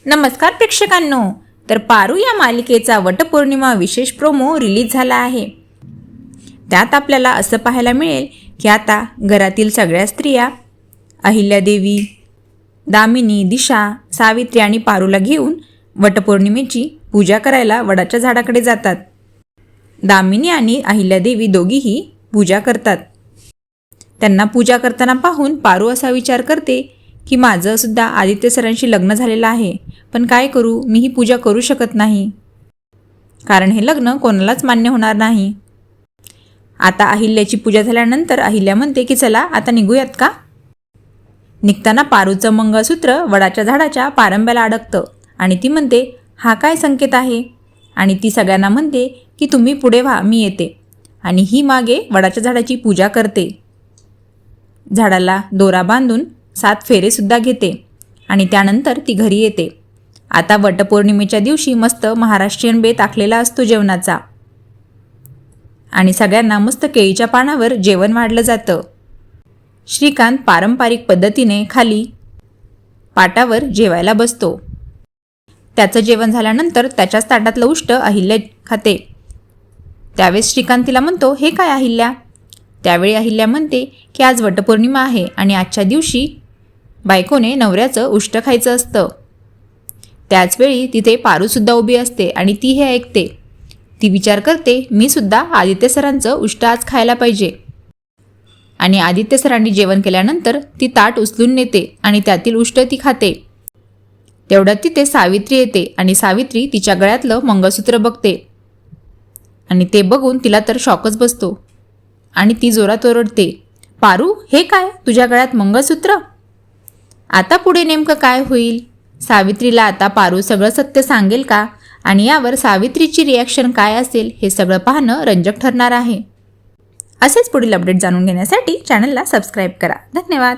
नमस्कार प्रेक्षकांनो, तर पारू या मालिकेचा वटपौर्णिमा विशेष प्रोमो रिलीज झाला आहे। त्यात आपल्याला असं पाहायला मिळेल की आता घरातील सगळ्या स्त्रिया अहिल्यादेवी, दामिनी, दिशा, सावित्री आणि पारूला घेऊन वटपौर्णिमेची पूजा करायला वडाच्या झाडाकडे जातात। दामिनी आणि अहिल्यादेवी दोघीही पूजा करतात। त्यांना पूजा करताना पाहून पारू असा विचार करते की माझं सुद्धा आदित्य सरांशी लग्न झालेलं आहे, पण काय करू, मी ही पूजा करू शकत नाही, कारण हे लग्न कोणालाच मान्य होणार नाही। आता अहिल्याची पूजा झाल्यानंतर अहिल्या म्हणते की चला आता निघूयात का। निघताना पारूचं मंगळसूत्र वडाच्या झाडाच्या पारंब्याला अडकतं आणि ती म्हणते हा काय संकेत आहे, आणि ती सगळ्यांना म्हणते की तुम्ही पुढे व्हा, मी येते, आणि ही मागे वडाच्या झाडाची पूजा करते। झाडाला दोरा बांधून 7 फेरेसुद्धा घेते आणि त्यानंतर ती घरी येते। आता वटपौर्णिमेच्या दिवशी मस्त महाराष्ट्रीयन बेत आखलेला असतो जेवणाचा, आणि सगळ्यांना मस्त केळीच्या पानावर जेवण वाढलं जातं। श्रीकांत पारंपरिक पद्धतीने खाली पाटावर जेवायला बसतो। त्याचं जेवण झाल्यानंतर त्याच्याच ताटातलं उष्ट अहिल्या खाते। त्यावेळेस श्रीकांत तिला म्हणतो हे काय अहिल्या। त्यावेळी अहिल्या म्हणते की आज वटपौर्णिमा आहे आणि आजच्या दिवशी बायकोने नवऱ्याचं उष्ट खायचं असतं। त्याचवेळी तिथे पारूसुद्धा उभी असते आणि ती हे ऐकते। ती विचार करते मी सुद्धा आदित्य सरांचं उष्ट आज खायला पाहिजे, आणि आदित्य सरांनी जेवण केल्यानंतर ती ताट उचलून नेते आणि त्यातील उष्ट ती खाते। तेवढ्यात तिथे सावित्री येते आणि सावित्री तिच्या गळ्यातलं मंगळसूत्र बघते, आणि ते बघून तिला तर शॉकच बसतो आणि ती जोरात ओरडते पारू हे काय, तुझ्या गळ्यात मंगळसूत्र। आता पुढे नेमकं काय होईल। सावित्रीला आता पारू सगळं सत्य सांगेल का, आणि यावर सावित्रीची रिॲक्शन काय असेल हे सगळं पाहणं रंजक ठरणार आहे। असेच पुढील अपडेट जाणून घेण्यासाठी चॅनलला सबस्क्राईब करा। धन्यवाद।